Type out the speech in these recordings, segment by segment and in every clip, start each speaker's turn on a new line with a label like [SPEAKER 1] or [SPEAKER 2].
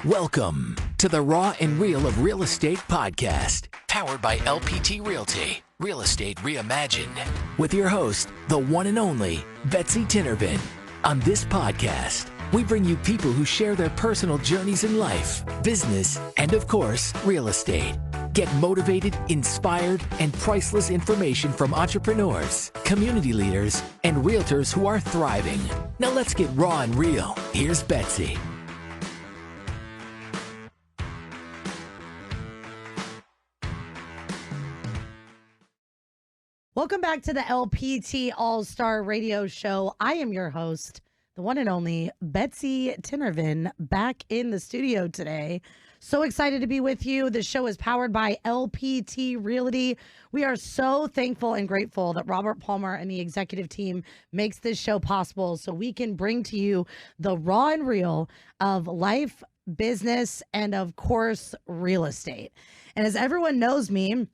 [SPEAKER 1] Welcome to the Raw and Real of Real Estate podcast, powered by LPT Realty, Real Estate Reimagined, with your host, the one and only Betsy Tinnervin. On this podcast, we bring you people who share their personal journeys in life, business, and of course, real estate. Get motivated, inspired, and priceless information from entrepreneurs, community leaders, and realtors who are thriving. Now let's get raw and real. Here's Betsy.
[SPEAKER 2] Welcome back to the LPT All-Star Radio Show. I am your host, the one and only Betsy Tinnervin, back in the studio today. So excited to be with you. The show is powered by LPT Realty. We are so thankful and grateful that Robert Palmer and the executive team makes this show possible so we can bring to you the raw and real of life, business, and of course, real estate. And as everyone knows me,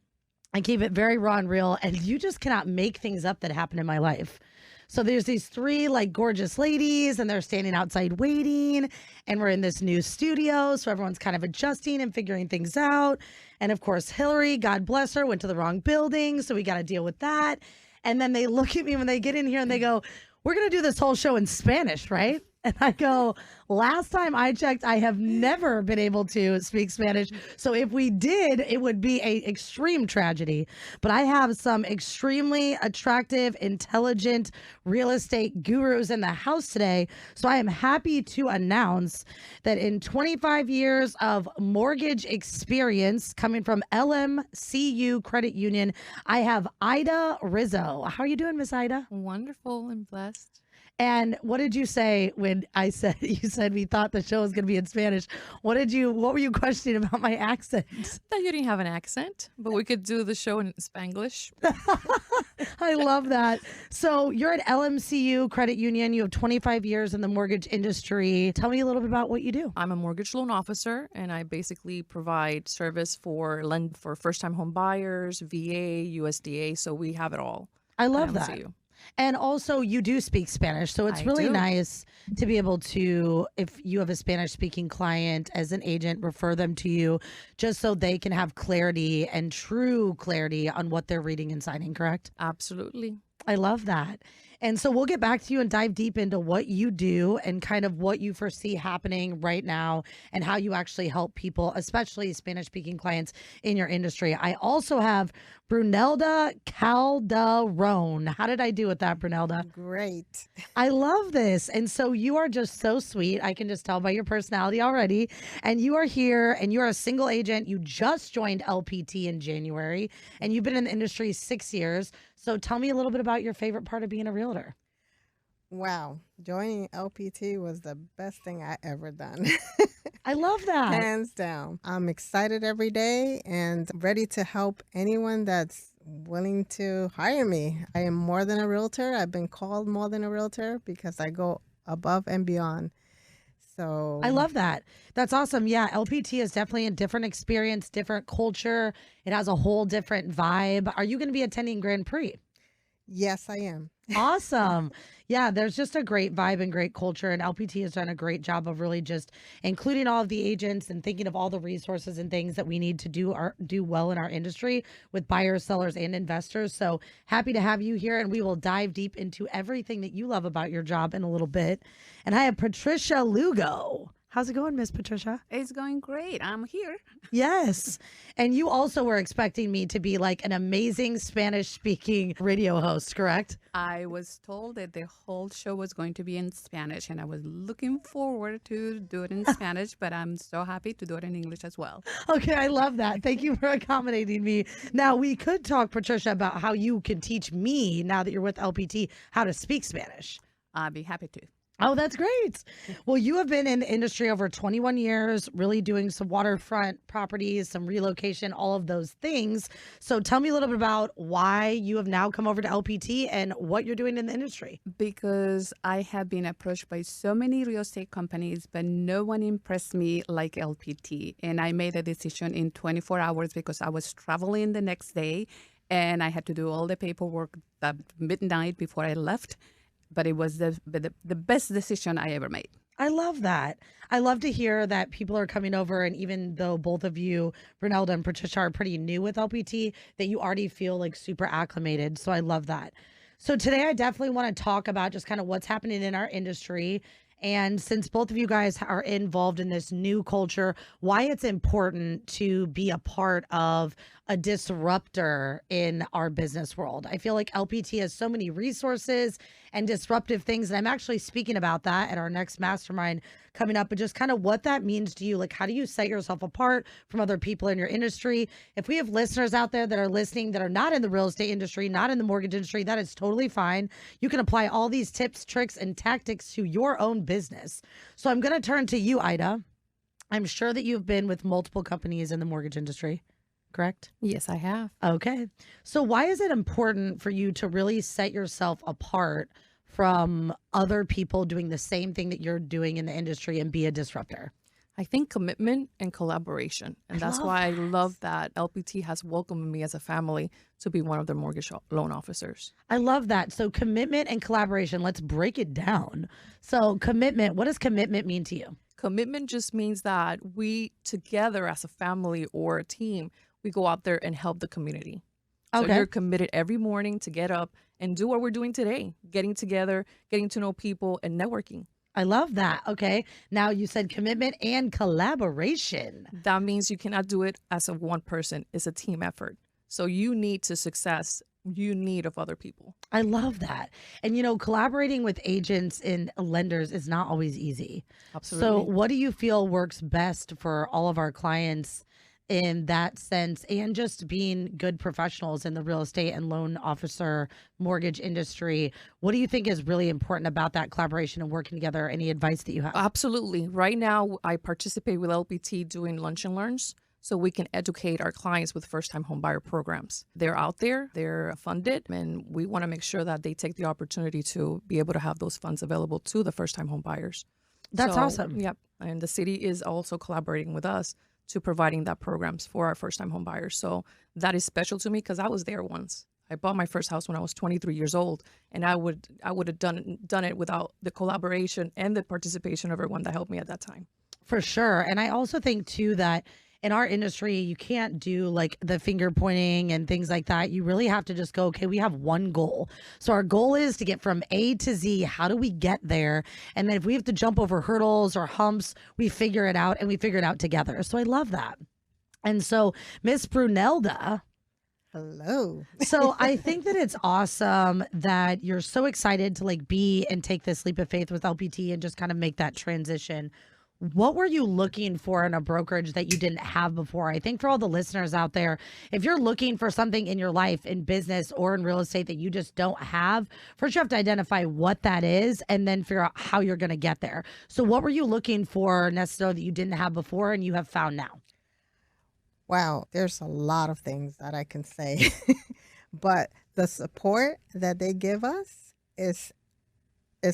[SPEAKER 2] I keep it very raw and real, and you just cannot make things up that happen in my life. So there's these three gorgeous ladies, and they're standing outside waiting, and we're in this new studio, so everyone's kind of adjusting and figuring things out. And of course, Hillary, God bless her, went to the wrong building, so we got to deal with that. And then they look at me when they get in here and they go, "We're going to do this whole show in Spanish, right?" And I go, last time I checked, I have never been able to speak Spanish. So if we did, it would be an extreme tragedy. But I have some extremely attractive, intelligent real estate gurus in the house today. So I am happy to announce that in 25 years of mortgage experience coming from LMCU Credit Union, I have Ida Rizzo. How are you doing, Miss Ida?
[SPEAKER 3] Wonderful and blessed.
[SPEAKER 2] And what did you say when I said, you said we thought the show was going to be in Spanish? What were you questioning about my accent?
[SPEAKER 3] That you didn't have an accent, but we could do the show in Spanglish.
[SPEAKER 2] I love that. So you're at LMCU Credit Union. You have 25 years in the mortgage industry. Tell me a little bit about what you do.
[SPEAKER 3] I'm a mortgage loan officer, and I basically provide service for first-time home buyers, VA, USDA, so we have it all.
[SPEAKER 2] I love that. And also, you do speak Spanish, so it's really nice to be able to, if you have a Spanish-speaking client as an agent, refer them to you just so they can have clarity and true clarity on what they're reading and signing, correct?
[SPEAKER 3] Absolutely.
[SPEAKER 2] I love that. And so we'll get back to you and dive deep into what you do and kind of what you foresee happening right now and how you actually help people, especially Spanish-speaking clients in your industry. I also have Brunelda Calderon. How did I do with that, Brunelda?
[SPEAKER 4] Great.
[SPEAKER 2] I love this. And so you are just so sweet. I can just tell by your personality already. And you are here and you are a single agent. You just joined LPT in January and you've been in the industry 6 years. So tell me a little bit about your favorite part of being a realtor.
[SPEAKER 4] Wow. Joining LPT was the best thing I ever done.
[SPEAKER 2] I love that.
[SPEAKER 4] Hands down. I'm excited every day and ready to help anyone that's willing to hire me. I am more than a realtor. I've been called more than a realtor because I go above and beyond. So
[SPEAKER 2] I love that. That's awesome. Yeah, LPT is definitely a different experience, different culture. It has a whole different vibe. Are you going to be attending Grand Prix?
[SPEAKER 4] Yes, I am.
[SPEAKER 2] Awesome. Yeah, there's just a great vibe and great culture, and LPT has done a great job of really just including all of the agents and thinking of all the resources and things that we need to do well in our industry with buyers, sellers, and investors. So happy to have you here, and we will dive deep into everything that you love about your job in a little bit. And I have Patricia Lugo. How's it going, Miss Patricia?
[SPEAKER 5] It's going great. I'm here.
[SPEAKER 2] Yes. And you also were expecting me to be like an amazing Spanish-speaking radio host, correct?
[SPEAKER 5] I was told that the whole show was going to be in Spanish, and I was looking forward to do it in Spanish, but I'm so happy to do it in English as well.
[SPEAKER 2] Okay, I love that. Thank you for accommodating me. Now, we could talk, Patricia, about how you can teach me, now that you're with LPT, how to speak Spanish.
[SPEAKER 5] I'll be happy to.
[SPEAKER 2] Oh, that's great. Well, you have been in the industry over 21 years, really doing some waterfront properties, some relocation, all of those things. So tell me a little bit about why you have now come over to LPT and what you're doing in the industry.
[SPEAKER 5] Because I have been approached by so many real estate companies, but no one impressed me like LPT. And I made a decision in 24 hours because I was traveling the next day and I had to do all the paperwork at midnight before I left. But it was the best decision I ever made.
[SPEAKER 2] I love that. I love to hear that people are coming over, and even though both of you, Brunelda and Patricia, are pretty new with LPT, that you already feel like super acclimated. So I love that. So today, I definitely want to talk about just kind of what's happening in our industry. And since both of you guys are involved in this new culture, why it's important to be a part of a disruptor in our business world. I feel like LPT has so many resources and disruptive things. And I'm actually speaking about that at our next mastermind coming up, but just kind of what that means to you. Like, how do you set yourself apart from other people in your industry? If we have listeners out there that are listening that are not in the real estate industry, not in the mortgage industry, that is totally fine. You can apply all these tips, tricks, and tactics to your own business. So I'm going to turn to you, Ida. I'm sure that you've been with multiple companies in the mortgage industry, correct?
[SPEAKER 3] Yes, I have.
[SPEAKER 2] Okay. So why is it important for you to really set yourself apart from other people doing the same thing that you're doing in the industry and be a disruptor?
[SPEAKER 3] I think commitment and collaboration. And that's why I love that LPT has welcomed me as a family to be one of their mortgage loan officers.
[SPEAKER 2] I love that. So commitment and collaboration, let's break it down. So commitment, what does commitment mean to you?
[SPEAKER 3] Commitment just means that we together as a family or a team, we go out there and help the community. So
[SPEAKER 2] Okay.
[SPEAKER 3] you're committed every morning to get up and do what we're doing today, getting together, getting to know people, and networking.
[SPEAKER 2] I love that. Okay. Now you said commitment and collaboration.
[SPEAKER 3] That means you cannot do it as a one person. It's a team effort. So you need to success. You need of other people.
[SPEAKER 2] I love that. And collaborating with agents and lenders is not always easy.
[SPEAKER 3] Absolutely.
[SPEAKER 2] So what do you feel works best for all of our clients in that sense, and just being good professionals in the real estate and loan officer mortgage industry? What do you think is really important about that collaboration and working together? Any advice that you have?
[SPEAKER 3] Absolutely. Right now, I participate with LPT doing lunch and learns so we can educate our clients with first-time homebuyer programs. They're out there, they're funded, and we want to make sure that they take the opportunity to be able to have those funds available to the first-time homebuyers.
[SPEAKER 2] That's awesome.
[SPEAKER 3] Yep. And the city is also collaborating with us to providing that programs for our first-time home buyers. So that is special to me because I was there once. I bought my first house when I was 23 years old, and I would have done it without the collaboration and the participation of everyone that helped me at that time.
[SPEAKER 2] For sure. And I also think too that in our industry, you can't do like the finger pointing and things like that. You really have to just go, okay, we have one goal. So our goal is to get from A to Z. How do we get there? And then if we have to jump over hurdles or humps, we figure it out, and we figure it out together. So I love that. And so Miss Brunelda.
[SPEAKER 4] Hello.
[SPEAKER 2] So I think that it's awesome that you're so excited to like be and take this leap of faith with LPT and just kind of make that transition. What were you looking for in a brokerage that you didn't have before? I think for all the listeners out there, if you're looking for something in your life, in business or in real estate that you just don't have, first you have to identify what that is and then figure out how you're going to get there. So what were you looking for necessarily that you didn't have before and you have found now?
[SPEAKER 4] Wow, there's a lot of things that I can say, but the support that they give us is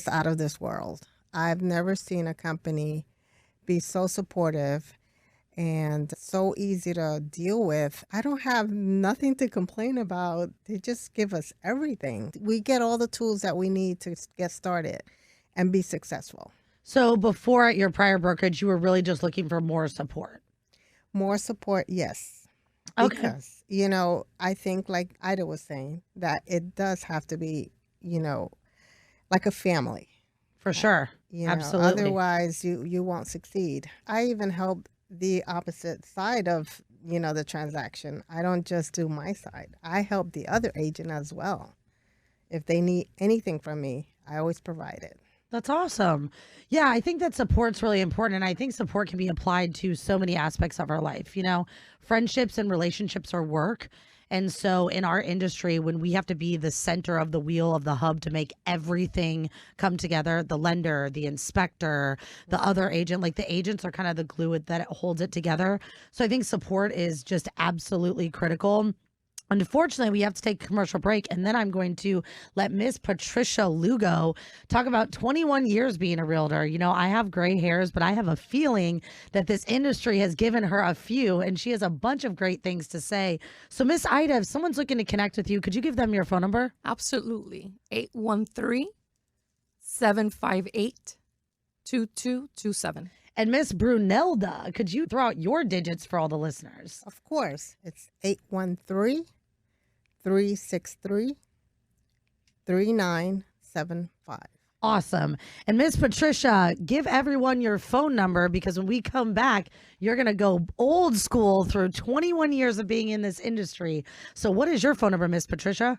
[SPEAKER 4] out of this world. I've never seen a company be so supportive and so easy to deal with. I don't have nothing to complain about. They just give us everything. We get all the tools that we need to get started and be successful.
[SPEAKER 2] So before at your prior brokerage, you were really just looking for more support.
[SPEAKER 4] More support, yes.
[SPEAKER 2] Okay.
[SPEAKER 4] Because, I think like Ida was saying, that it does have to be, like a family.
[SPEAKER 2] For sure. Absolutely.
[SPEAKER 4] Otherwise, you won't succeed. I even help the opposite side of, the transaction. I don't just do my side. I help the other agent as well. If they need anything from me, I always provide it.
[SPEAKER 2] That's awesome. Yeah, I think that support's really important. And I think support can be applied to so many aspects of our life. Friendships and relationships are work. And so in our industry, when we have to be the center of the wheel of the hub to make everything come together, the lender, the inspector, the other agent, like the agents are kind of the glue that holds it together. So I think support is just absolutely critical. Unfortunately, we have to take a commercial break, and then I'm going to let Miss Patricia Lugo talk about 21 years being a realtor. I have gray hairs, but I have a feeling that this industry has given her a few, and she has a bunch of great things to say. So, Miss Ida, if someone's looking to connect with you, could you give them your phone number?
[SPEAKER 3] Absolutely. 813-758-8255. 2227.
[SPEAKER 2] And Miss Brunelda, could you throw out your digits for all the listeners?
[SPEAKER 4] Of course, it's 813-363-3975.
[SPEAKER 2] Awesome. And Miss Patricia, give everyone your phone number because when we come back, you're going to go old school through 21 years of being in this industry. So what is your phone number, Miss Patricia?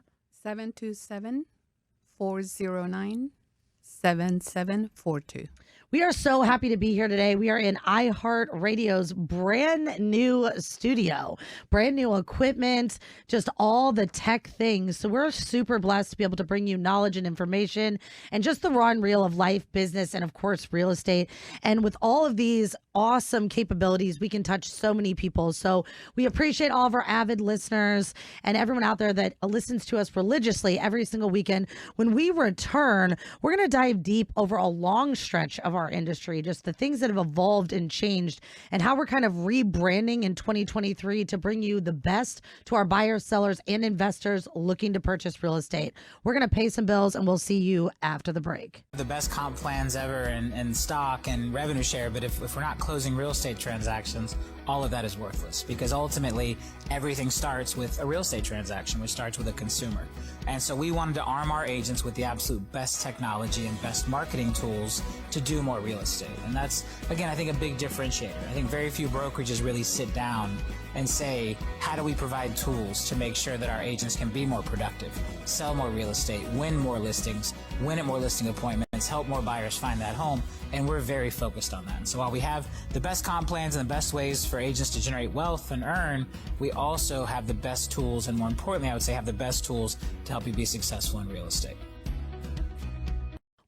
[SPEAKER 5] 727-409-7742.
[SPEAKER 2] We are so happy to be here today. We are in iHeartRadio's brand new studio, brand new equipment, just all the tech things. So we're super blessed to be able to bring you knowledge and information and just the raw and real of life, business, and of course, real estate. And with all of these awesome capabilities, we can touch so many people. So we appreciate all of our avid listeners and everyone out there that listens to us religiously every single weekend. When we return, we're going to dive deep over a long stretch of our industry, just the things that have evolved and changed and how we're kind of rebranding in 2023 to bring you the best to our buyers, sellers, and investors looking to purchase real estate. We're going to pay some bills and we'll see you after the break.
[SPEAKER 6] The best comp plans ever and stock and revenue share, but if we're not closing real estate transactions, all of that is worthless because ultimately everything starts with a real estate transaction, which starts with a consumer. And so we wanted to arm our agents with the absolute best technology and best marketing tools to do more real estate. And that's, again, I think a big differentiator. I think very few brokerages really sit down and say, how do we provide tools to make sure that our agents can be more productive, sell more real estate, win more listings, win at more listing appointments, help more buyers find that home. And we're very focused on that. And so while we have the best comp plans and the best ways for agents to generate wealth and earn, we also have the best tools, and more importantly, I would say have the best tools to help you be successful in real estate.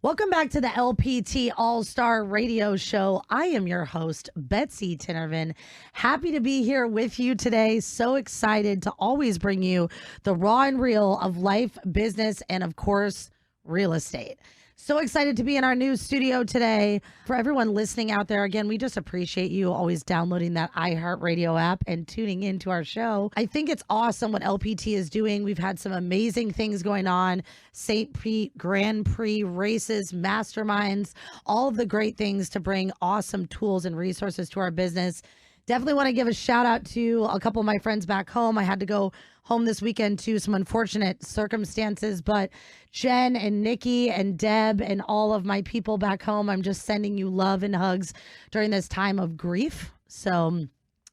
[SPEAKER 2] Welcome back to the LPT All-Star Radio Show. I am your host, Betsy Tinervin. Happy to be here with you today. So excited to always bring you the raw and real of life, business, and of course, real estate. So excited to be in our new studio today. For everyone listening out there, again, we just appreciate you always downloading that iHeartRadio app and tuning into our show. I think it's awesome what LPT is doing. We've had some amazing things going on. St. Pete Grand Prix races, masterminds, all of the great things to bring awesome tools and resources to our business. Definitely want to give a shout out to a couple of my friends back home. I had to go home this weekend to some unfortunate circumstances, but Jen and Nikki and Deb and all of my people back home, I'm just sending you love and hugs during this time of grief. So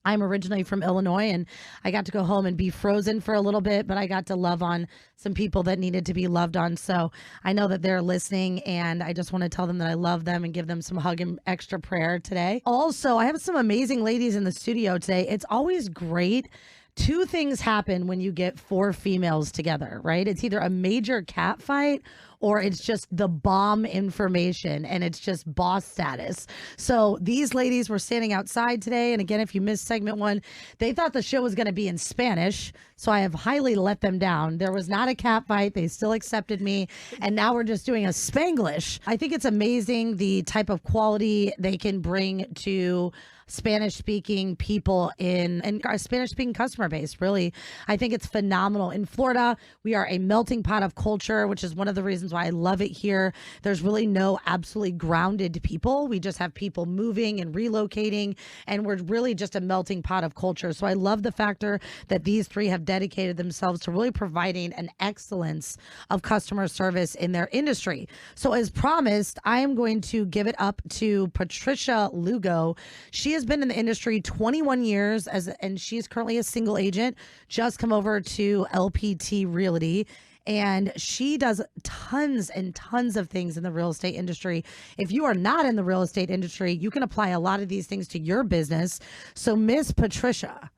[SPEAKER 2] I'm originally from Illinois and I got to go home and be frozen for a little bit, but I got to love on some people that needed to be loved on. So I know that they're listening and I just want to tell them that I love them and give them some hug and extra prayer today. Also, I have some amazing ladies in the studio today. It's always great. Two things happen when you get four females together, right? It's either a major cat fight or it's just the bomb information and it's just boss status. So these ladies were standing outside today. And again, if you missed segment one, they thought the show was going to be in Spanish. So I have highly let them down. There was not a cat fight. They still accepted me. And now we're just doing a Spanglish. I think it's amazing the type of quality they can bring to Spanish-speaking people and our Spanish-speaking customer base, really. I think it's phenomenal. In Florida, we are a melting pot of culture, which is one of the reasons why I love it here. There's really no absolutely grounded people. We just have people moving and relocating, and we're really just a melting pot of culture. So I love the factor that these three have dedicated themselves to really providing an excellence of customer service in their industry. So as promised, I am going to give it up to Patricia Lugo. She has been in the industry 21 years and she's currently a single agent, just come over to LPT Realty. And she does tons and tons of things in the real estate industry. If you are not in the real estate industry, you can apply a lot of these things to your business. So Miss Patricia.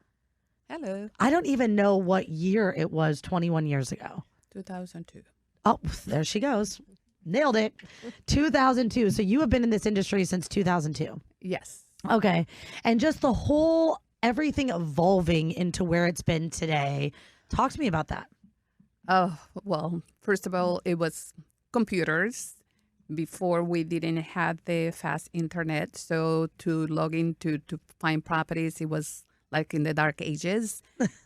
[SPEAKER 5] Hello.
[SPEAKER 2] I don't even know what year it was 21 years ago.
[SPEAKER 5] 2002.
[SPEAKER 2] Oh, there she goes. Nailed it. 2002. So you have been in this industry since 2002.
[SPEAKER 5] Yes.
[SPEAKER 2] Okay. And just the whole everything evolving into where it's been today. Talk to me about that.
[SPEAKER 5] Oh, well, first of all, it was computers. Before we didn't have the fast internet. So to log in to find properties, it was like in the dark ages.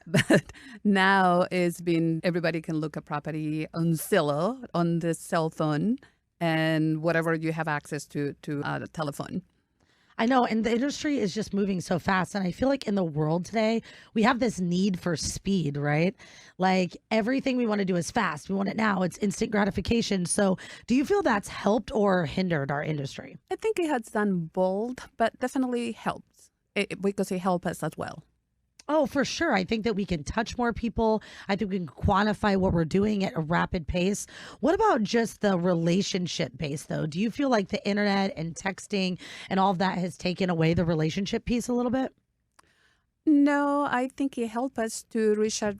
[SPEAKER 5] But now it's been, everybody can look at property on Zillow, on the cell phone. and whatever you have access to the telephone.
[SPEAKER 2] I know, and the industry is just moving so fast. And I feel like in the world today, we have this need for speed, right? Like everything we want to do is fast. We want it now. It's instant gratification. So do you feel that's helped or hindered our industry?
[SPEAKER 5] I think it has done both, but definitely helps because it helps us as well.
[SPEAKER 2] Oh, for sure. I think that we can touch more people. I think we can quantify what we're doing at a rapid pace. What about just the relationship base, though? Do you feel like the internet and texting and all of that has taken away the relationship piece a little bit?
[SPEAKER 5] No, I think it helped us to reach out,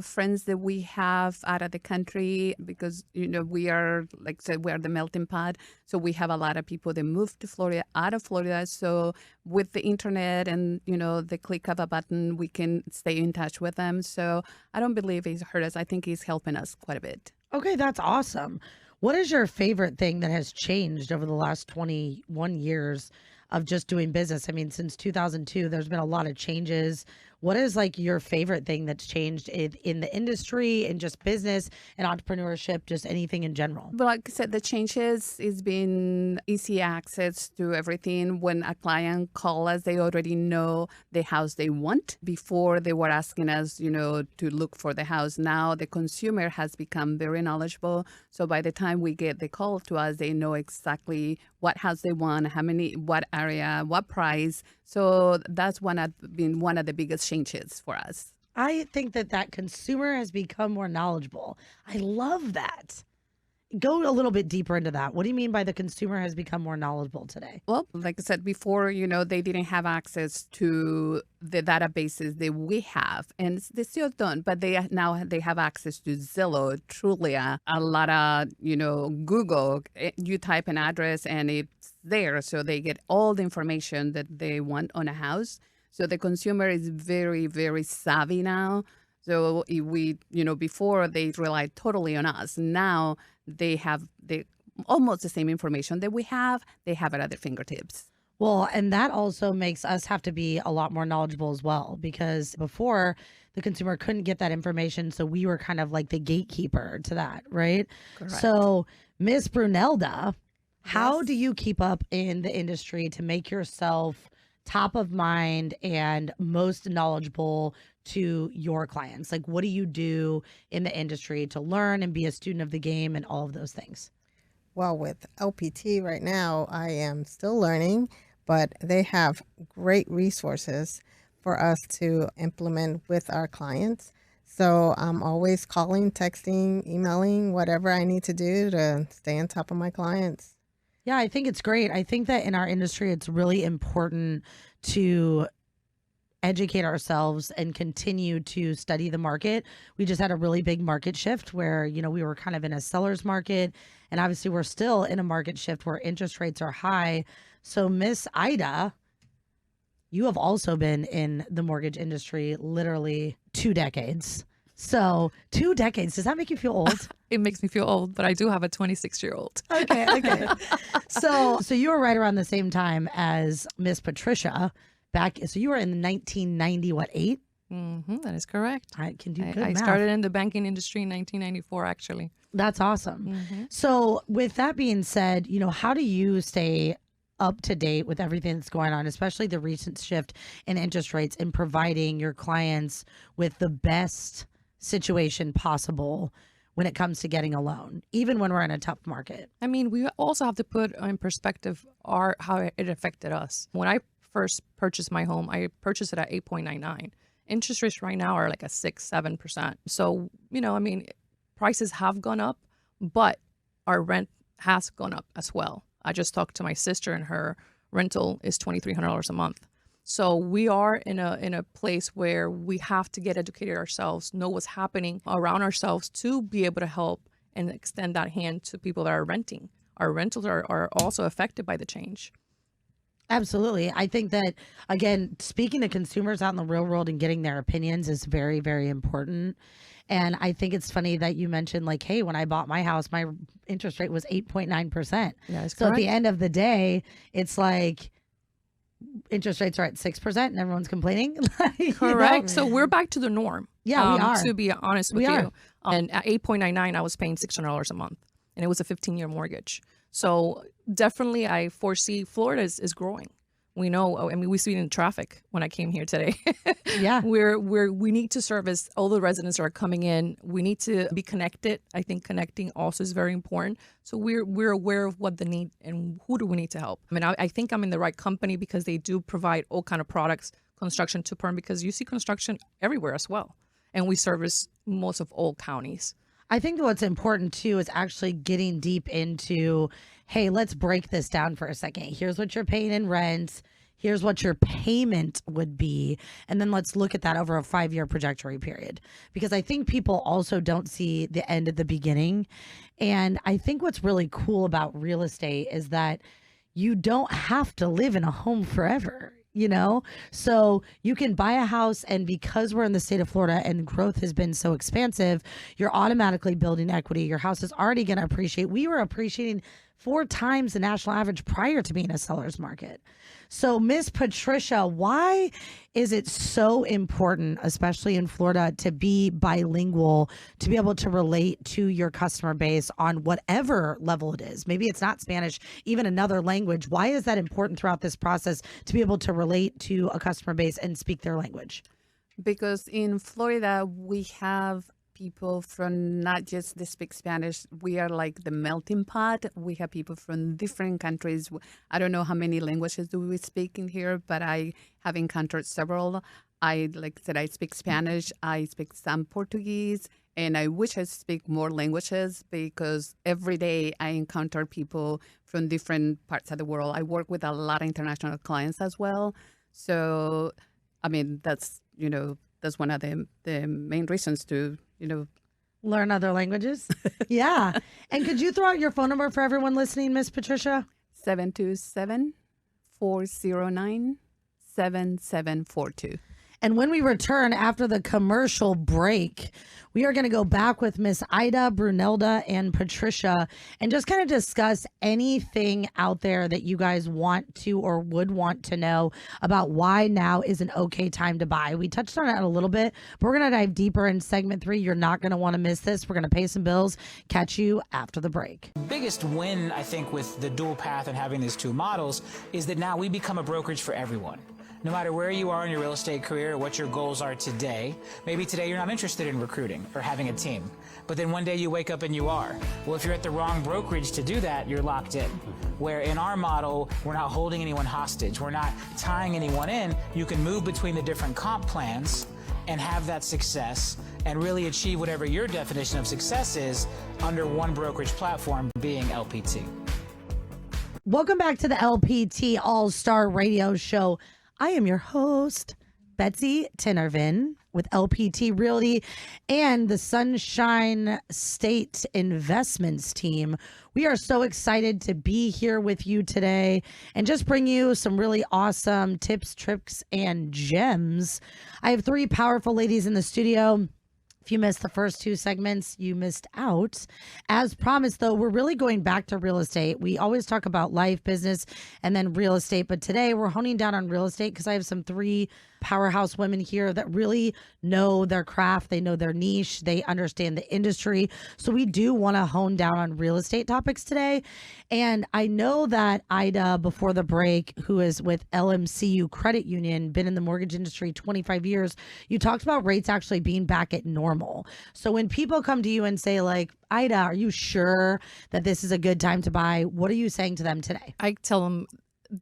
[SPEAKER 5] friends that we have out of the country because, we are, like I said, we are the melting pot. So we have a lot of people that moved to Florida, out of Florida. So with the internet and, the click of a button, we can stay in touch with them. So I don't believe it's hurt us. I think it's helping us quite a bit.
[SPEAKER 2] Okay, that's awesome. What is your favorite thing that has changed over the last 21 years of just doing business? I mean, since 2002, there's been a lot of changes. What is like your favorite thing that's changed in the industry and just business and entrepreneurship, just anything in general?
[SPEAKER 5] But like I said, the changes has been easy access to everything. When a client calls us, they already know the house they want. Before they were asking us, to look for the house. Now the consumer has become very knowledgeable. So by the time we get the call to us, they know exactly what house they want, how many, what area, what price. So that's been one of the biggest changes for us.
[SPEAKER 2] I think that consumer has become more knowledgeable. I love that. Go a little bit deeper into that. What do you mean by the consumer has become more knowledgeable today?
[SPEAKER 5] Well, like I said before, they didn't have access to the databases that we have, and they still don't, but they have access to Zillow, Trulia, a lot of, Google. You type an address and it's there. So they get all the information that they want on a house. So the consumer is very, very savvy now. So before they relied totally on us. Now they have almost the same information that we have. They have it at their fingertips.
[SPEAKER 2] Well, and that also makes us have to be a lot more knowledgeable as well, because before the consumer couldn't get that information. So we were kind of like the gatekeeper to that, right?
[SPEAKER 5] Correct.
[SPEAKER 2] So Miss Brunelda, how do you keep up in the industry to make yourself top of mind and most knowledgeable to your clients? Like, what do you do in the industry to learn and be a student of the game and all of those things?
[SPEAKER 4] Well, with LPT right now, I am still learning, but they have great resources for us to implement with our clients. So I'm always calling, texting, emailing, whatever I need to do to stay on top of my clients.
[SPEAKER 2] Yeah, I think it's great. I think that in our industry, it's really important to educate ourselves and continue to study the market. We just had a really big market shift where, we were kind of in a seller's market, and obviously we're still in a market shift where interest rates are high. So Miss Ida, you have also been in the mortgage industry literally 2 decades. So 2 decades, does that make you feel old?
[SPEAKER 3] It makes me feel old, but I do have a 26-year-old.
[SPEAKER 2] Okay. So you were right around the same time as Miss Patricia back. So you were in 1990, what, 8?
[SPEAKER 3] Mm-hmm, that is correct.
[SPEAKER 2] I can do good
[SPEAKER 3] I
[SPEAKER 2] math.
[SPEAKER 3] started in the banking industry in 1994, actually.
[SPEAKER 2] That's awesome.
[SPEAKER 3] Mm-hmm.
[SPEAKER 2] So with that being said, how do you stay up to date with everything that's going on, especially the recent shift in interest rates, and providing your clients with the best situation possible when it comes to getting a loan, even when we're in a tough market?
[SPEAKER 3] I mean, we also have to put in perspective how it affected us. When I first purchased my home, I purchased it at 8.99. Interest rates right now are like a 6-7%. So, prices have gone up, but our rent has gone up as well. I just talked to my sister, and her rental is $2,300 a month. So we are in a place where we have to get educated ourselves, know what's happening around ourselves to be able to help and extend that hand to people that are renting. Our rentals are also affected by the change.
[SPEAKER 2] Absolutely. I think that, again, speaking to consumers out in the real world and getting their opinions is very, very important. And I think it's funny that you mentioned, like, hey, when I bought my house, my interest rate was 8.9%.
[SPEAKER 3] Yeah,
[SPEAKER 2] so at the end of the day, it's like interest rates are at 6% and everyone's complaining.
[SPEAKER 3] Correct. So we're back to the norm.
[SPEAKER 2] Yeah, we are.
[SPEAKER 3] To be honest with you. And at 8.99, I was paying $600 a month, and it was a 15-year mortgage. So definitely I foresee Florida is growing. We know, I mean, we see it in traffic when I came here today.
[SPEAKER 2] Yeah.
[SPEAKER 3] We need to service all the residents that are coming in. We need to be connected. I think connecting also is very important. So we're aware of what the need and who do we need to help. I mean, I think I'm in the right company because they do provide all kind of products, construction to perm, because you see construction everywhere as well. And we service most of all counties.
[SPEAKER 2] I think what's important too is actually getting deep into, hey, let's break this down for a second. Here's what you're paying in rent. Here's what your payment would be. And then let's look at that over a 5-year trajectory period. Because I think people also don't see the end at the beginning. And I think what's really cool about real estate is that you don't have to live in a home forever. So you can buy a house, and because we're in the state of Florida and growth has been so expansive, you're automatically building equity. Your house is already going to appreciate. We were appreciating 4 times the national average prior to being a seller's market. So Miss Patricia, why is it so important, especially in Florida, to be bilingual, to be able to relate to your customer base on whatever level it is? Maybe it's not Spanish, even another language. Why is that important throughout this process to be able to relate to a customer base and speak their language?
[SPEAKER 5] Because in Florida, we have people from not just they speak Spanish. We are like the melting pot. We have people from different countries. I don't know how many languages do we speak in here, but I have encountered several. Like I said, I speak Spanish. I speak some Portuguese, and I wish I speak more languages because every day I encounter people from different parts of the world. I work with a lot of international clients as well. So, I mean, that's one of the main reasons to,
[SPEAKER 2] learn other languages. Yeah. And could you throw out your phone number for everyone listening, Miss Patricia?
[SPEAKER 5] 727-409-7742.
[SPEAKER 2] And when we return after the commercial break, we are going to go back with Miss Ida, Brunelda, and Patricia and just kind of discuss anything out there that you guys want to or would want to know about why now is an okay time to buy. We touched on it a little bit, but we're going to dive deeper in segment 3. You're not going to want to miss this. We're going to pay some bills. Catch you after the break.
[SPEAKER 6] Biggest win, I think, with the dual path and having these 2 models is that now we become a brokerage for everyone. No matter where you are in your real estate career or what your goals are today, maybe today you're not interested in recruiting or having a team, but then one day you wake up and you are. Well, if you're at the wrong brokerage to do that, you're locked in. Where in our model, we're not holding anyone hostage. We're not tying anyone in. You can move between the different comp plans and have that success and really achieve whatever your definition of success is under one brokerage platform, being LPT.
[SPEAKER 2] Welcome back to the LPT All-Star Radio Show. I am your host, Betsy Tinervin with LPT Realty and the Sunshine State Investments team. We are so excited to be here with you today and just bring you some really awesome tips, tricks, and gems. I have 3 powerful ladies in the studio. If you missed the first 2 segments, you missed out. As promised, though, we're really going back to real estate. We always talk about life, business, and then real estate. But today we're honing down on real estate because I have some 3 powerhouse women here that really know their craft. They know their niche. They understand the industry. So we do want to hone down on real estate topics today. And I know that Ida, before the break, who is with LMCU Credit Union, been in the mortgage industry 25 years, you talked about rates actually being back at normal. So when people come to you and say, like, Ida, are you sure that this is a good time to buy? What are you saying to them today?
[SPEAKER 3] I tell them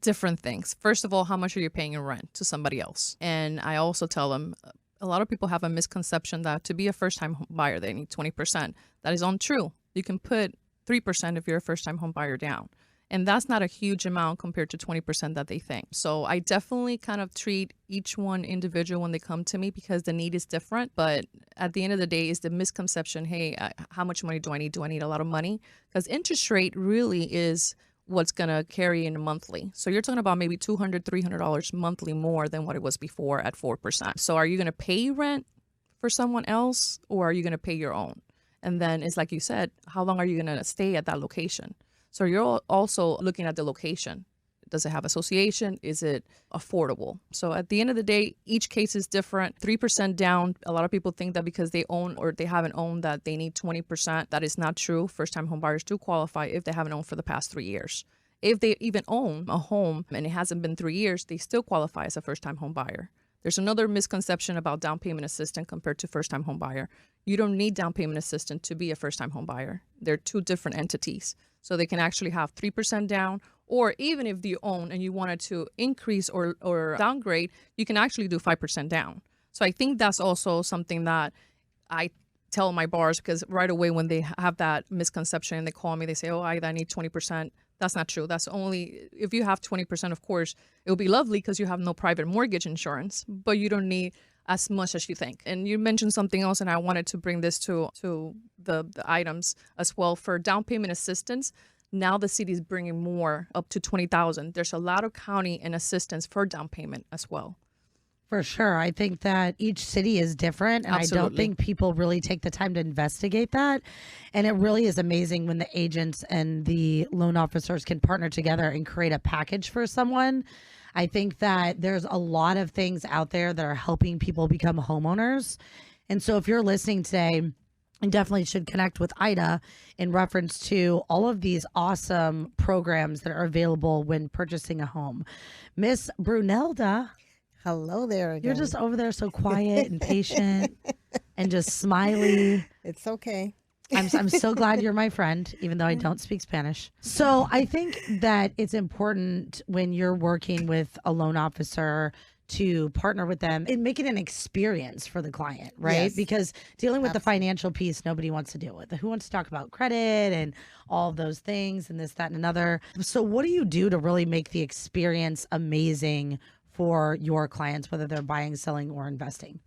[SPEAKER 3] different things. First of all, how much are you paying in rent to somebody else? And I also tell them a lot of people have a misconception that to be a first-time home buyer, they need 20%. That is untrue. You can put 3% if you're a first-time home buyer down. And that's not a huge amount compared to 20% that they think. So I definitely kind of treat each one individual when they come to me because the need is different. But at the end of the day, is the misconception, hey, how much money do I need? Do I need a lot of money? Because interest rate really is what's going to carry in monthly. So you're talking about maybe $200, $300 monthly more than what it was before at 4%. So are you going to pay rent for someone else or are you going to pay your own? And then it's like you said, how long are you going to stay at that location? So you're also looking at the location. Does it have association? Is it affordable? So at the end of the day, each case is different. 3% down. A lot of people think that because they own or they haven't owned that they need 20%. That is not true. First-time home buyers do qualify if they haven't owned for the past 3 years. If they even own a home and it hasn't been 3 years, they still qualify as a first-time home buyer. There's another misconception about down payment assistance compared to first-time home buyer. You don't need down payment assistance to be a first-time home buyer. They're two different entities. So they can actually have 3% down, or even if you own and you wanted to increase or downgrade, you can actually do 5% down. So I think that's also something that I tell my buyers, because right away when they have that misconception and they call me, they say, oh, I need 20%. That's not true. That's only if you have 20%, of course, it will be lovely because you have no private mortgage insurance, but you don't need as much as you think. And you mentioned something else, and I wanted to bring this to the items as well. For down payment assistance, now the city is bringing more up to $20,000. There's a lot of county and assistance for down payment as well.
[SPEAKER 2] For sure. I think that each city is different, and
[SPEAKER 3] Absolutely.
[SPEAKER 2] I don't think people really take the time to investigate that. And it really is amazing when the agents and the loan officers can partner together and create a package for someone. I think that there's a lot of things out there that are helping people become homeowners. And so if you're listening today, you definitely should connect with Ida in reference to all of these awesome programs that are available when purchasing a home. Miss Brunelda,
[SPEAKER 4] Hello there again.
[SPEAKER 2] you're just over there so quiet and patient and just smiley.
[SPEAKER 4] It's okay.
[SPEAKER 2] I'm so glad you're my friend, even though I don't speak Spanish. So I think that it's important when you're working with a loan officer to partner with them and make it an experience for the client, right?
[SPEAKER 4] Yes.
[SPEAKER 2] Because dealing with the financial piece, nobody wants to deal with. Who wants to talk about credit and all of those things and this, that, and another? So what do you do to really make the experience amazing for your clients, whether they're buying, selling, or investing?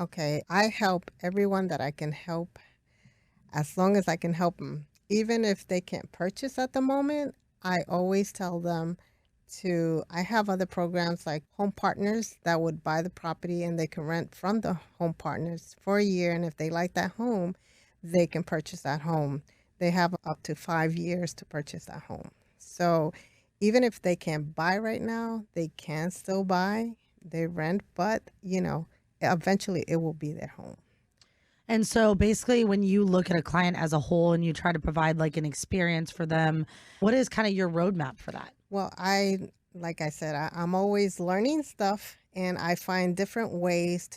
[SPEAKER 4] Okay, I help everyone that I can help as long as I can help them. Even if they can't purchase at the moment, I always tell them I have other programs like home partners that would buy the property and they can rent from the home partners for a year. And if they like that home, they can purchase that home. They have up to 5 years to purchase that home. So even if they can't buy right now, they can still buy. They rent, but eventually it will be their home.
[SPEAKER 2] And so basically when you look at a client as a whole and you try to provide like an experience for them, what is kind of your roadmap for that?
[SPEAKER 4] Well, like I said, I'm always learning stuff, and I find different ways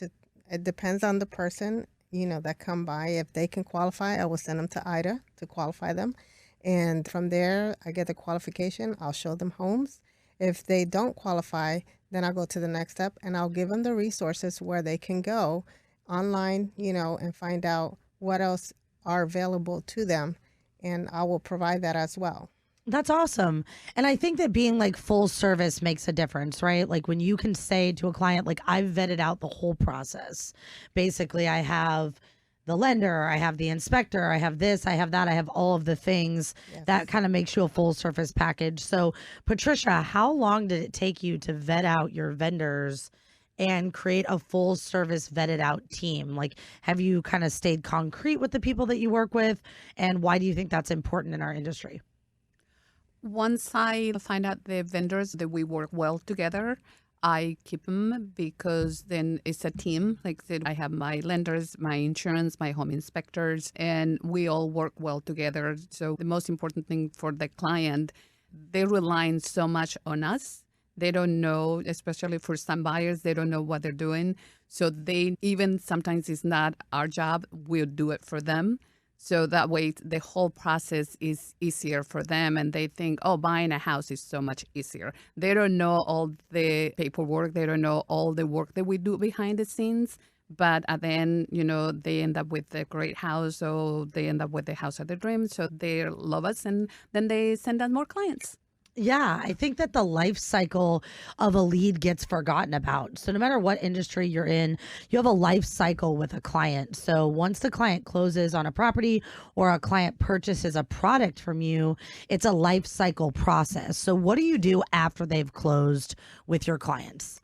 [SPEAKER 4] it depends on the person, that come by. If they can qualify, I will send them to Ida to qualify them. And from there, I get the qualification. I'll show them homes. If they don't qualify, then I'll go to the next step, and I'll give them the resources where they can go online, and find out what else are available to them. And I will provide that as well.
[SPEAKER 2] That's awesome. And I think that being like full service makes a difference, right? Like when you can say to a client, like, I've vetted out the whole process. Basically, I have the lender, I have the inspector, I have this, I have that, I have all of the things.
[SPEAKER 4] Yes.
[SPEAKER 2] That kind of makes you a full service package. So, Patricia, how long did it take you to vet out your vendors and create a full service vetted out team? Like, have you kind of stayed concrete with the people that you work with? And why do you think that's important in our industry?
[SPEAKER 5] Once I find out the vendors that we work well together, I keep them because then it's a team. Like I said, I have my lenders, my insurance, my home inspectors, and we all work well together. So the most important thing for the client, they rely so much on us. They don't know, especially for some buyers, they don't know what they're doing. So they, even sometimes it's not our job, we'll do it for them. So that way the whole process is easier for them, and they think, oh, buying a house is so much easier. They don't know all the paperwork. They don't know all the work that we do behind the scenes. But at the end, they end up with a great house, or they end up with the house of their dreams. So they love us, and then they send us more clients.
[SPEAKER 2] Yeah, I think that the life cycle of a lead gets forgotten about. So no matter what industry you're in, you have a life cycle with a client. So once the client closes on a property or a client purchases a product from you, it's a life cycle process. So what do you do after they've closed with your clients?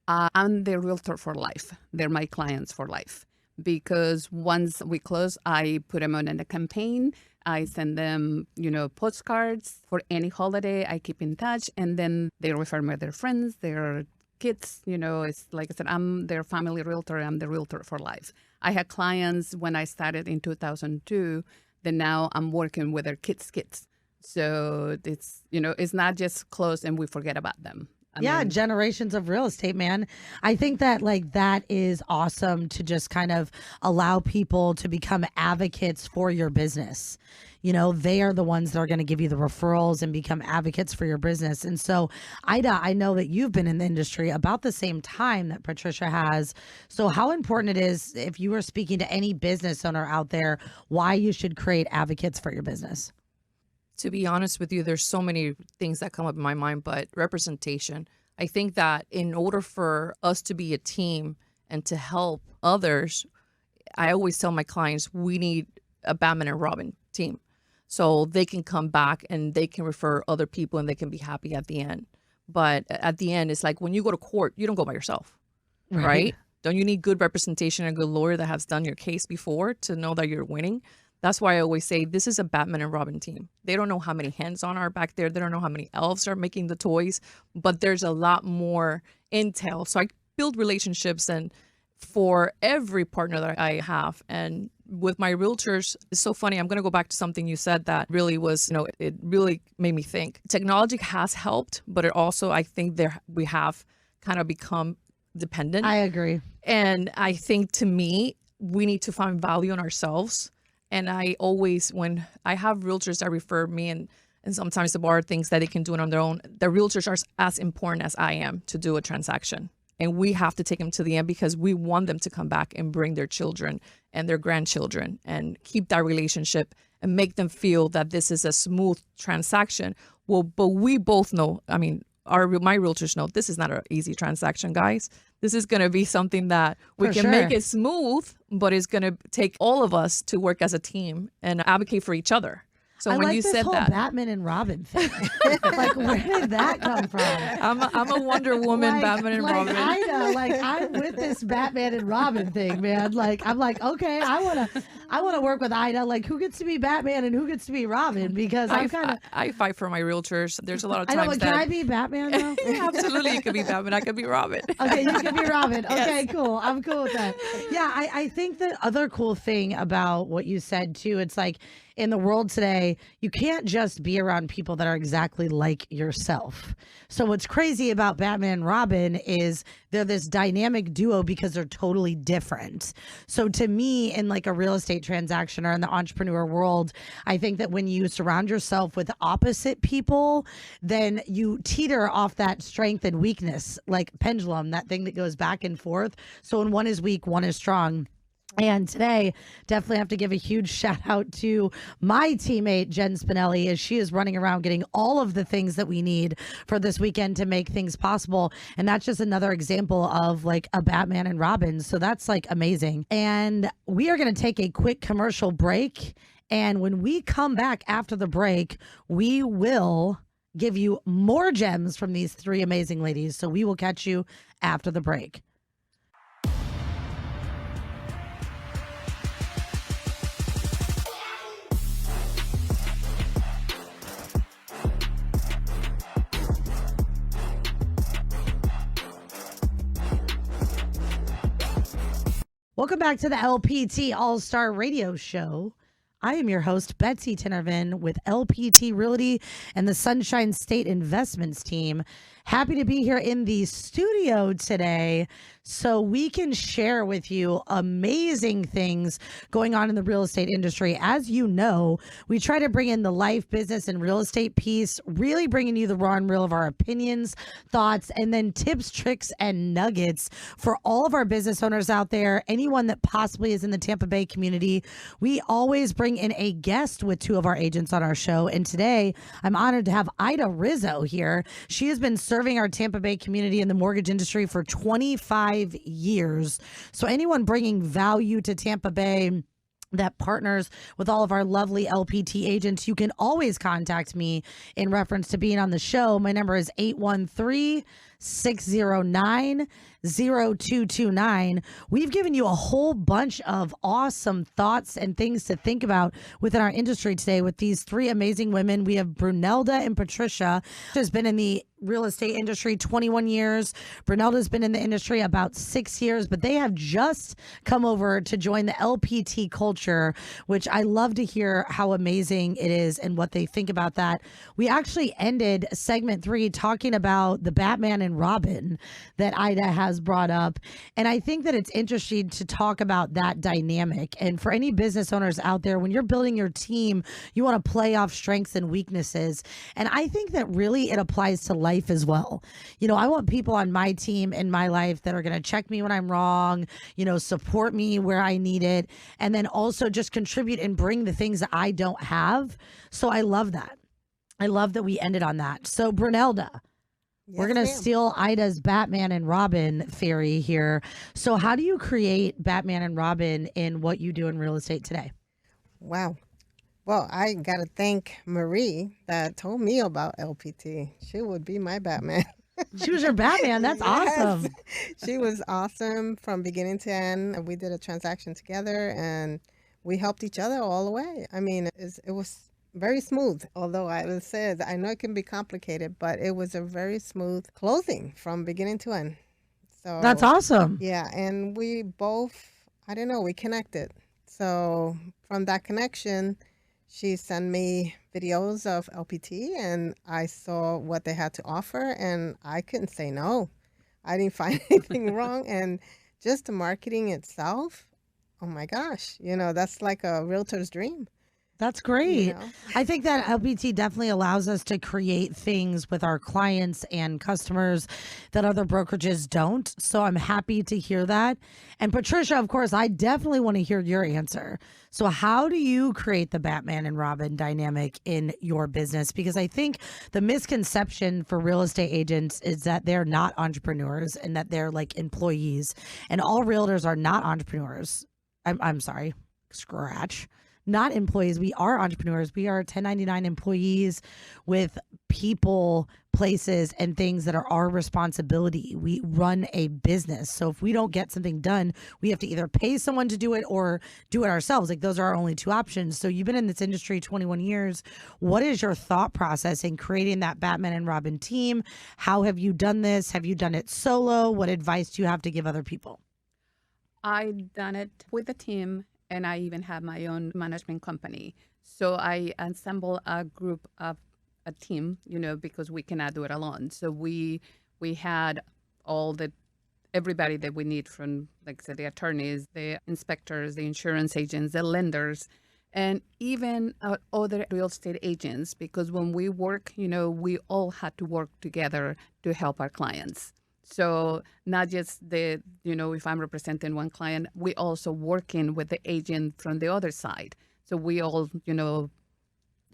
[SPEAKER 5] I'm the realtor for life. They're my clients for life. because once we close, I put them on a campaign. I send them, postcards for any holiday. I keep in touch, and then they refer me their friends, their kids. It's like I said, I'm their family realtor. I'm the realtor for life. I had clients when I started in 2002 that now I'm working with their kids' kids. So it's not just close and we forget about them. I mean,
[SPEAKER 2] generations of real estate, man. I think that that is awesome to just kind of allow people to become advocates for your business. They are the ones that are going to give you the referrals and become advocates for your business. And so, Ida, I know that you've been in the industry about the same time that Patricia has. So how important it is, if you were speaking to any business owner out there, why you should create advocates for your business?
[SPEAKER 3] To be honest with you, there's so many things that come up in my mind, but representation. I think that in order for us to be a team and to help others, I always tell my clients, we need a Batman and Robin team. So they can come back and they can refer other people and they can be happy at the end. But at the end, it's like when you go to court, you don't go by yourself, right? Don't you need good representation and a good lawyer that has done your case before to know that you're winning? That's why I always say this is a Batman and Robin team. They don't know how many hands-on are back there. They don't know how many elves are making the toys, but there's a lot more intel. So I build relationships and for every partner that I have. And with my realtors, it's so funny. I'm going to go back to something you said that really was, it really made me think. Technology has helped, but it also, I think we have kind of become dependent.
[SPEAKER 2] I agree.
[SPEAKER 3] And I think to me, we need to find value in ourselves. And I always, when I have realtors that refer me and sometimes the bar things that they can do it on their own, the realtors are as important as I am to do a transaction. And we have to take them to the end because we want them to come back and bring their children and their grandchildren and keep that relationship and make them feel that this is a smooth transaction. Well, but we both know, I mean, my realtors know this is not an easy transaction, guys. This is going to be something that we can make it smooth, but it's going to take all of us to work as a team and advocate for each other. So
[SPEAKER 2] I
[SPEAKER 3] when
[SPEAKER 2] like
[SPEAKER 3] you
[SPEAKER 2] this
[SPEAKER 3] said
[SPEAKER 2] whole
[SPEAKER 3] that,
[SPEAKER 2] Batman and Robin thing, where did that come from?
[SPEAKER 3] I'm a Wonder Woman, Batman and Robin.
[SPEAKER 2] I know, I'm with this Batman and Robin thing, man. I'm like, okay, I wanna work with Ida. Who gets to be Batman and who gets to be Robin? Because
[SPEAKER 3] I fight for my realtors. There's a lot of times
[SPEAKER 2] I know, but can I be Batman though?
[SPEAKER 3] Absolutely, you can be Batman. I can be Robin.
[SPEAKER 2] Okay, you can be Robin. Okay,
[SPEAKER 3] Yes.
[SPEAKER 2] cool. I'm cool with that. Yeah, I think the other cool thing about what you said too, it's like in the world today, you can't just be around people that are exactly like yourself. So what's crazy about Batman and Robin is they're this dynamic duo because they're totally different. So to me, in a real estate transaction or in the entrepreneur world, I think that when you surround yourself with opposite people, then you teeter off that strength and weakness, like pendulum, that thing that goes back and forth. So when one is weak, one is strong. And today, definitely have to give a huge shout out to my teammate, Jen Spinelli, as she is running around getting all of the things that we need for this weekend to make things possible. And that's just another example of a Batman and Robin. So that's amazing. And we are going to take a quick commercial break. And when we come back after the break, we will give you more gems from these three amazing ladies. So we will catch you after the break. Welcome back to the LPT All-Star Radio Show. I am your host, Betsy Tinervin with LPT Realty and the Sunshine State Investments team. Happy to be here in the studio today so we can share with you amazing things going on in the real estate industry. As you know, we try to bring in the life, business, and real estate piece, really bringing you the raw and real of our opinions, thoughts, and then tips, tricks, and nuggets for all of our business owners out there, anyone that possibly is in the Tampa Bay community. We always bring in a guest with two of our agents on our show. And today, I'm honored to have Ida Rizzo here. She has been serving our Tampa Bay community in the mortgage industry for 25 years. So anyone bringing value to Tampa Bay that partners with all of our lovely LPT agents, you can always contact me in reference to being on the show. My number is 813 609-0229. We've given you a whole bunch of awesome thoughts and things to think about within our industry today with these three amazing women. We have Brunelda and Patricia, who has been in the real estate industry 21 years. Brunelda's been in the industry about 6 years, but they have just come over to join the LPT culture, which I love to hear how amazing it is and what they think about that. We actually ended segment 3 talking about the Batman and Robin that Ida has brought up. And I think that it's interesting to talk about that dynamic. And for any business owners out there, when you're building your team, you want to play off strengths and weaknesses. And I think that really it applies to life as well. You know, I want people on my team in my life that are going to check me when I'm wrong, you know, support me where I need it, and then also just contribute and bring the things that I don't have. So I love that. I love that we ended on that. So Brunelda, we're going to steal Ida's Batman and Robin theory here. So how do you create Batman and Robin in what you do in real estate today?
[SPEAKER 4] Wow. Well, I got to thank Marie that told me about LPT. She would be my Batman.
[SPEAKER 2] She was your Batman. That's awesome.
[SPEAKER 4] She was awesome from beginning to end. We did a transaction together and we helped each other all the way. I mean, it was very smooth, although I would say I know it can be complicated, but it was a very smooth closing from beginning to end. So
[SPEAKER 2] that's awesome.
[SPEAKER 4] Yeah, and we both, I don't know, we connected. So from that connection, she sent me videos of LPT and I saw what they had to offer and I couldn't say no. I didn't find anything wrong. And just the marketing itself, oh my gosh, you know, that's like a realtor's dream.
[SPEAKER 2] That's great.
[SPEAKER 4] You know?
[SPEAKER 2] I think that LPT definitely allows us to create things with our clients and customers that other brokerages don't. So I'm happy to hear that. And Patricia, of course, I definitely want to hear your answer. So how do you create the Batman and Robin dynamic in your business? Because I think the misconception for real estate agents is that they're not entrepreneurs and that they're like employees. And all realtors are not entrepreneurs. I'm sorry, scratch. Not employees. We are entrepreneurs. We are 1099 employees with people, places, and things that are our responsibility. We run a business. So if we don't get something done, we have to either pay someone to do it or do it ourselves. Like those are our only two options. So you've been in this industry 21 years. What is your thought process in creating that Batman and Robin team? How have you done this? Have you done it solo? What advice do you have to give other people?
[SPEAKER 5] I've done it with the team. And I even have my own management company. So I assemble a group of a team, you know, because we cannot do it alone. So we had everybody that we need from, like I said, the attorneys, the inspectors, the insurance agents, the lenders, and even other real estate agents. Because when we work, you know, we all had to work together to help our clients. So not just if I'm representing one client, we also working with the agent from the other side. So we all,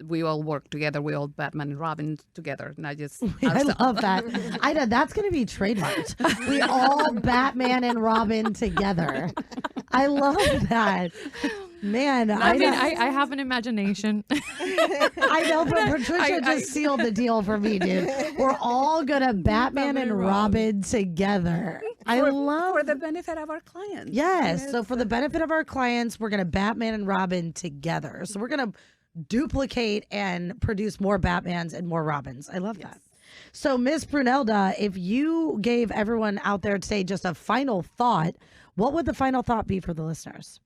[SPEAKER 5] we all work together. We all Batman and Robin together, not just
[SPEAKER 2] I love that. Ida, that's going to be trademarked. We all Batman and Robin together. I love that. Man,
[SPEAKER 3] I mean, I have an imagination.
[SPEAKER 2] I know, but Patricia just sealed the deal for me, dude. We're all gonna Batman and Robin together.
[SPEAKER 5] For the benefit of our clients.
[SPEAKER 2] Yes. So for the benefit of our clients, we're gonna Batman and Robin together. So we're gonna duplicate and produce more Batmans and more Robins. I love that. So Miss Brunelda, if you gave everyone out there today just a final thought, what would the final thought be for the listeners?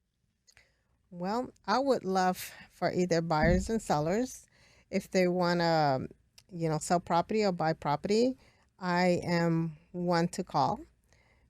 [SPEAKER 4] Well, I would love for either buyers and sellers, if they want to, sell property or buy property, I am one to call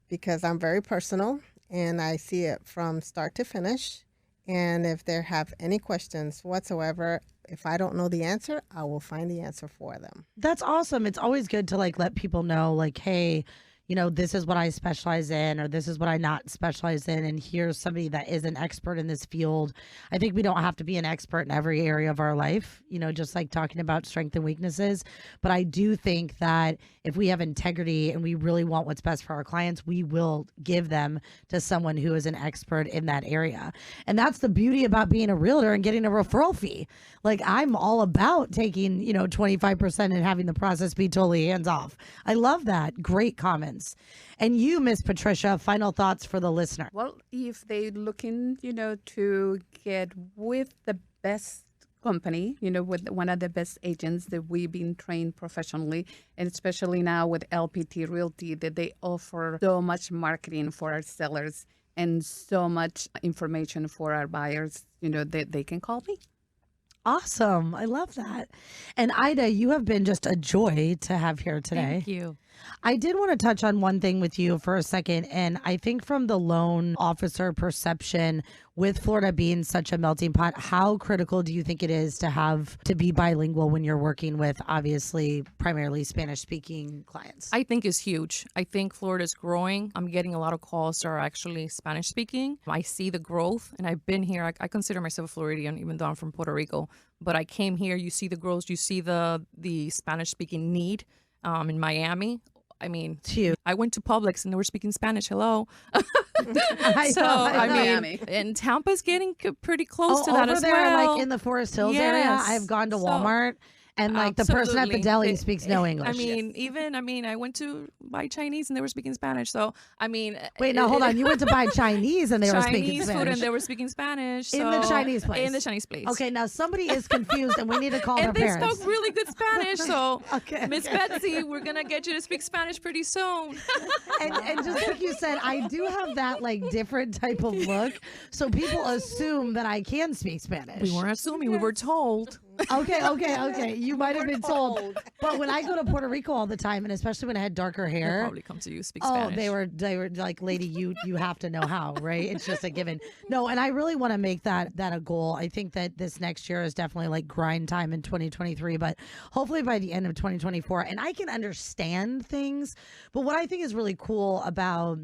[SPEAKER 4] because I'm very personal and I see it from start to finish. And if they have any questions whatsoever, if I don't know the answer, I will find the answer for them.
[SPEAKER 2] That's awesome. It's always good to let people know, hey, this is what I specialize in, or this is what I not specialize in, and here's somebody that is an expert in this field. I think we don't have to be an expert in every area of our life, just like talking about strengths and weaknesses. But I do think that if we have integrity and we really want what's best for our clients, we will give them to someone who is an expert in that area. And that's the beauty about being a realtor and getting a referral fee. Like, I'm all about taking, 25% and having the process be totally hands off. I love that. Great comments. And you, Miss Patricia, final thoughts for the listener.
[SPEAKER 5] Well, if they're looking, to get with the best company, with one of the best agents that we've been trained professionally, and especially now with LPT Realty, that they offer so much marketing for our sellers and so much information for our buyers, that they can call me.
[SPEAKER 2] Awesome. I love that. And Ida, you have been just a joy to have here today.
[SPEAKER 3] Thank you.
[SPEAKER 2] I did want to touch on one thing with you for a second. And I think from the loan officer perception, with Florida being such a melting pot, how critical do you think it is to be bilingual when you're working with, obviously, primarily Spanish speaking clients?
[SPEAKER 3] I think it's huge. I think Florida is growing. I'm getting a lot of calls that are actually Spanish speaking. I see the growth, and I've been here. I consider myself a Floridian, even though I'm from Puerto Rico. But I came here. You see the growth. You see the Spanish speaking need in Miami. I mean, I went to Publix and they were speaking Spanish. Hello. And Tampa's getting pretty close to that as well.
[SPEAKER 2] Over there, like in the Forest Hills area, I've gone to Walmart. And like the person at the deli speaks no English.
[SPEAKER 3] I went to buy Chinese and they were speaking Spanish. So,
[SPEAKER 2] wait, now hold on. You went to buy Chinese and they were speaking Spanish.
[SPEAKER 3] Chinese food and they were speaking Spanish.
[SPEAKER 2] In the Chinese place.
[SPEAKER 3] In the Chinese place.
[SPEAKER 2] Okay, now somebody is confused and we need to call their parents.
[SPEAKER 3] And they spoke really good Spanish. So, Miss Betsy, we're going to get you to speak Spanish pretty soon.
[SPEAKER 2] and just like you said, I do have that like different type of look. So people assume that I can speak Spanish.
[SPEAKER 3] We weren't assuming. We were told.
[SPEAKER 2] Okay. You might have been told. But when I go to Puerto Rico all the time, and especially when I had darker hair,
[SPEAKER 3] they'll probably come to you speak Spanish.
[SPEAKER 2] They were like, lady, you have to know how, right? It's just a given. No, and I really want to make that a goal. I think that this next year is definitely like grind time in 2023, but hopefully by the end of 2024, and I can understand things. But what I think is really cool about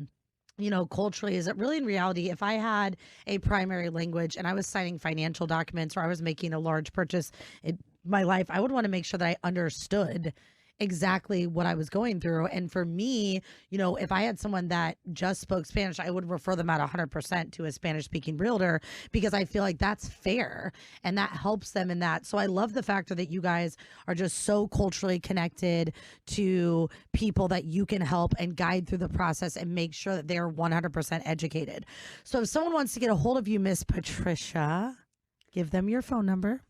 [SPEAKER 2] culturally is that really in reality, if I had a primary language and I was signing financial documents or I was making a large purchase in my life, I would want to make sure that I understood exactly what I was going through. And for me, if I had someone that just spoke Spanish, I would refer them out 100% to a Spanish speaking realtor because I feel like that's fair and that helps them in that. So I love the factor that you guys are just so culturally connected to people that you can help and guide through the process and make sure that they're 100% educated. So if someone wants to get a hold of you, Miss Patricia, give them your phone number.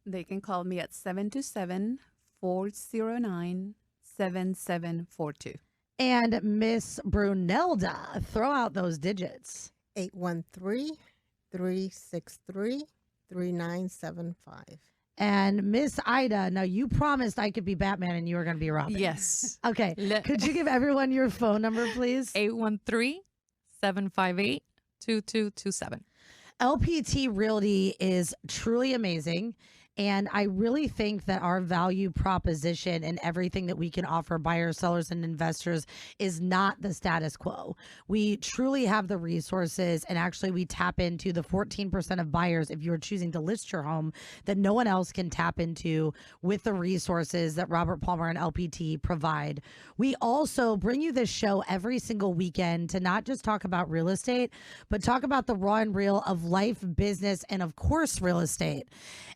[SPEAKER 5] They can call me at 727-409-7742.
[SPEAKER 2] And Miss Brunelda, throw out those digits.
[SPEAKER 4] 813-363-3975.
[SPEAKER 2] And Miss Ida, now you promised I could be Batman and you were going to be Robin.
[SPEAKER 3] Yes.
[SPEAKER 2] Okay. Could you give everyone your phone number, please?
[SPEAKER 3] 813-758-2227.
[SPEAKER 2] LPT Realty is truly amazing. And I really think that our value proposition and everything that we can offer buyers, sellers, and investors is not the status quo. We truly have the resources, and actually we tap into the 14% of buyers, if you're choosing to list your home, that no one else can tap into with the resources that Robert Palmer and LPT provide. We also bring you this show every single weekend to not just talk about real estate, but talk about the raw and real of life, business, and of course, real estate.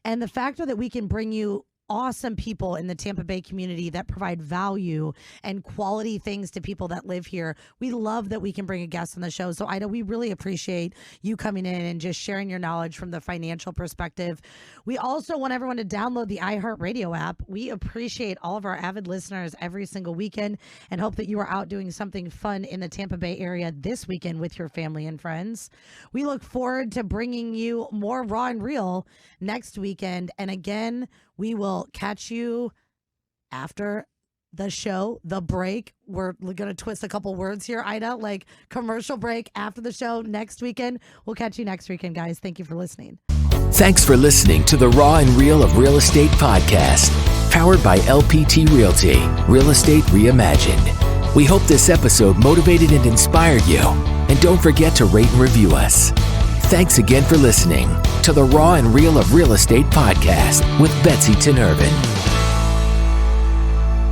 [SPEAKER 2] And the factor that we can bring you awesome people in the Tampa Bay community that provide value and quality things to people that live here. We love that we can bring a guest on the show. So Ida, we really appreciate you coming in and just sharing your knowledge from the financial perspective. We also want everyone to download the iHeartRadio app. We appreciate all of our avid listeners every single weekend and hope that you are out doing something fun in the Tampa Bay area this weekend with your family and friends. We look forward to bringing you more raw and real next weekend. And again, we will catch you after the show, the break. We're going to twist a couple words here, Ida, like commercial break after the show next weekend. We'll catch you next weekend, guys. Thank you for listening.
[SPEAKER 1] Thanks for listening to the Raw and Real of Real Estate podcast, powered by LPT Realty, Real Estate Reimagined. We hope this episode motivated and inspired you. And don't forget to rate and review us. Thanks again for listening to the Raw and Real of Real Estate podcast with Betsy Tinervin.